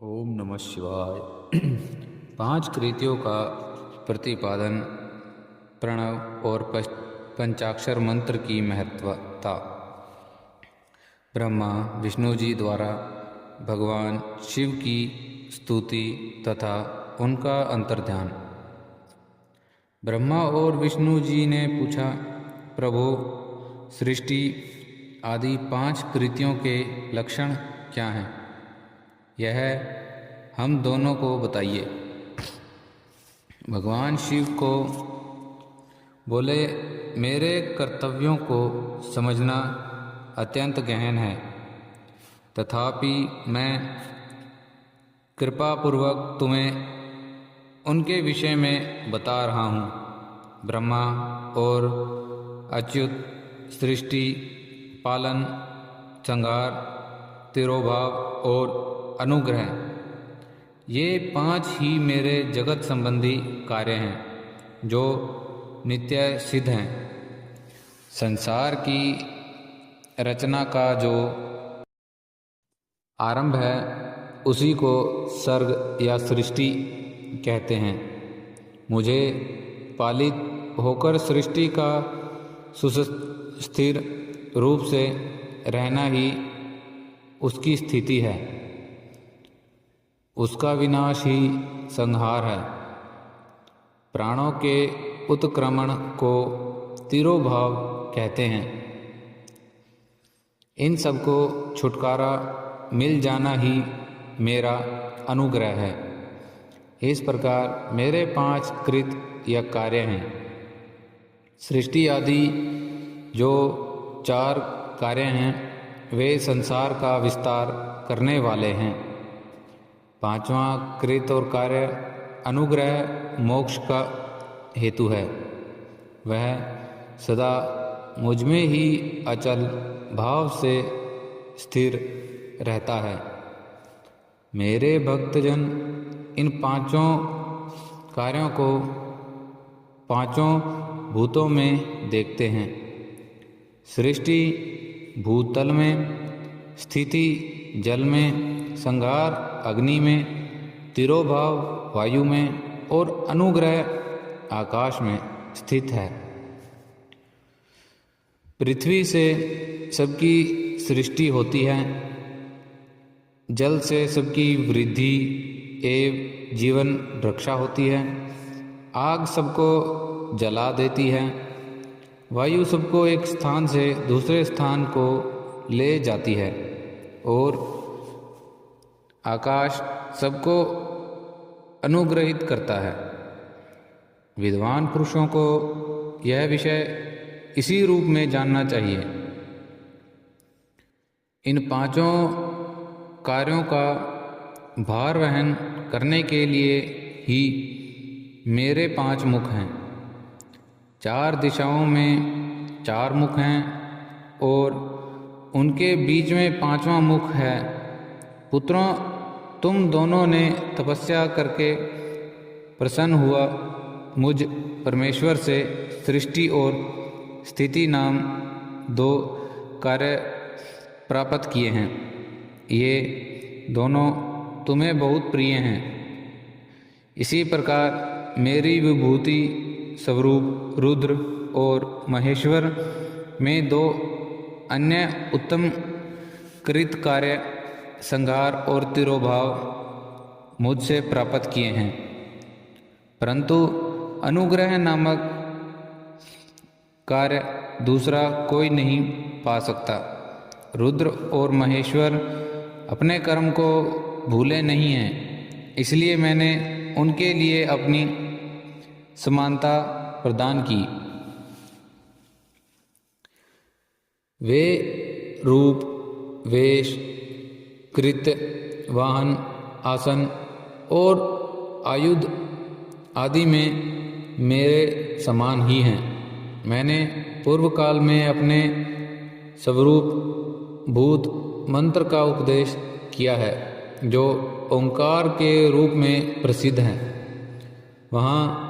ओम नमः शिवाय। पांच कृतियों का प्रतिपादन, प्रणव और पंचाक्षर मंत्र की महत्वता। ब्रह्मा विष्णु जी द्वारा भगवान शिव की स्तुति तथा उनका अंतर्ध्यान। ब्रह्मा और विष्णु जी ने पूछा, प्रभु, सृष्टि आदि पांच कृतियों के लक्षण क्या हैं? यह हम दोनों को बताइए। भगवान शिव को बोले, मेरे कर्तव्यों को समझना अत्यंत गहन है, तथापि मैं कृपापूर्वक तुम्हें उनके विषय में बता रहा हूँ। ब्रह्मा और अच्युत सृष्टि, पालन, संहार, तिरोभाव और अनुग्रह, ये पांच ही मेरे जगत संबंधी कार्य हैं जो नित्य सिद्ध हैं। संसार की रचना का जो आरंभ है उसी को सर्ग या सृष्टि कहते हैं। मुझे पालित होकर सृष्टि का सुस्थिर रूप से रहना ही उसकी स्थिति है, उसका विनाश ही संहार है। प्राणों के उत्क्रमण को तिरोभाव कहते हैं। इन सबको छुटकारा मिल जाना ही मेरा अनुग्रह है। इस प्रकार मेरे पांच कृत या कार्य हैं। सृष्टि आदि जो चार कार्य हैं वे संसार का विस्तार करने वाले हैं। पांचवा कृत और कार्य अनुग्रह मोक्ष का हेतु है। वह सदा मुझमें ही अचल भाव से स्थिर रहता है। मेरे भक्तजन इन पांचों कार्यों को पांचों भूतों में देखते हैं। सृष्टि भूतल में, स्थिति जल में, संहार अग्नि में, तिरोभाव वायु में और अनुग्रह आकाश में स्थित है। पृथ्वी से सबकी सृष्टि होती है, जल से सबकी वृद्धि एवं जीवन रक्षा होती है, आग सबको जला देती है, वायु सबको एक स्थान से दूसरे स्थान को ले जाती है और आकाश सबको अनुग्रहित करता है। विद्वान पुरुषों को यह विषय इसी रूप में जानना चाहिए। इन पांचों कार्यों का भार वहन करने के लिए ही मेरे पांच मुख हैं। चार दिशाओं में चार मुख हैं और उनके बीच में पांचवा मुख है। पुत्रों, तुम दोनों ने तपस्या करके प्रसन्न हुआ मुझ परमेश्वर से सृष्टि और स्थिति नाम दो कार्य प्राप्त किए हैं। ये दोनों तुम्हें बहुत प्रिय हैं। इसी प्रकार मेरी विभूति स्वरूप रुद्र और महेश्वर में दो अन्य उत्तम कृत कार्य संहार और तिरोभाव मुझसे प्राप्त किए हैं, परंतु अनुग्रह नामक कार्य दूसरा कोई नहीं पा सकता। रुद्र और महेश्वर अपने कर्म को भूले नहीं हैं, इसलिए मैंने उनके लिए अपनी समानता प्रदान की। वे रूप, वेश, कृत्य, वाहन, आसन और आयुध आदि में मेरे समान ही हैं। मैंने पूर्व काल में अपने स्वरूप भूत मंत्र का उपदेश किया है, जो ओंकार के रूप में प्रसिद्ध है। वहाँ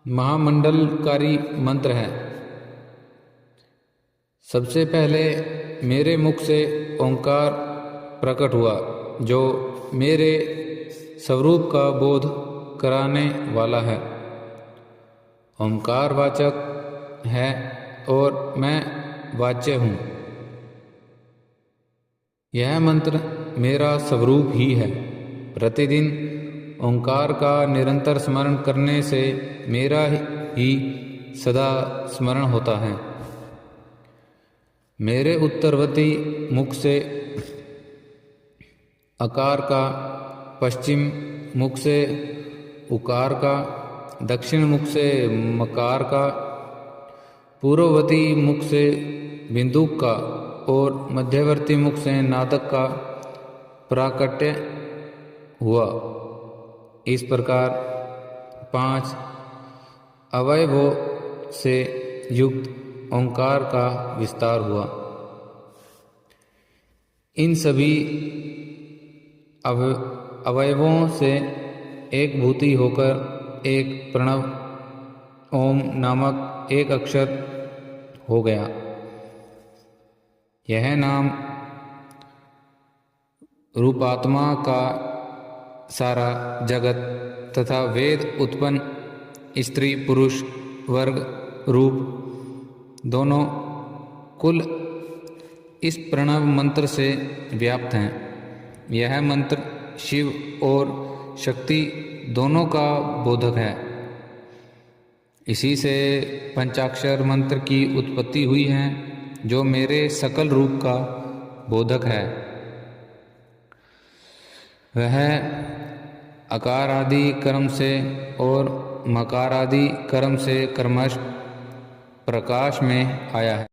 महामंडलकारी मंत्र है। सबसे पहले मेरे मुख से ओंकार प्रकट हुआ, जो मेरे स्वरूप का बोध कराने वाला है, ओंकार वाचक है और मैं वाच्य हूँ। यह मंत्र मेरा स्वरूप ही है। प्रतिदिन ओंकार का निरंतर स्मरण करने से मेरा ही सदा स्मरण होता है। मेरे उत्तरवर्ती मुख से अकार का, पश्चिम मुख से उकार का, दक्षिण मुख से मकार का, पूर्ववर्ती मुख से बिंदुक का और मध्यवर्ती मुख से नादक का प्राकट्य हुआ। इस प्रकार 5 अवयवों से युक्त ओंकार का विस्तार हुआ। इन सभी अवयवों से एक भूति होकर एक प्रणव ओम नामक एक अक्षर हो गया। यह नाम रूपात्मा का सारा जगत तथा वेद उत्पन्न स्त्री पुरुष वर्ग रूप दोनों कुल इस प्रणव मंत्र से व्याप्त हैं। यह मंत्र शिव और शक्ति दोनों का बोधक है। इसी से पंचाक्षर मंत्र की उत्पत्ति हुई है, जो मेरे सकल रूप का बोधक है। वह अकार आदि कर्म से और मकार आदि कर्म से क्रमश प्रकाश में आया है।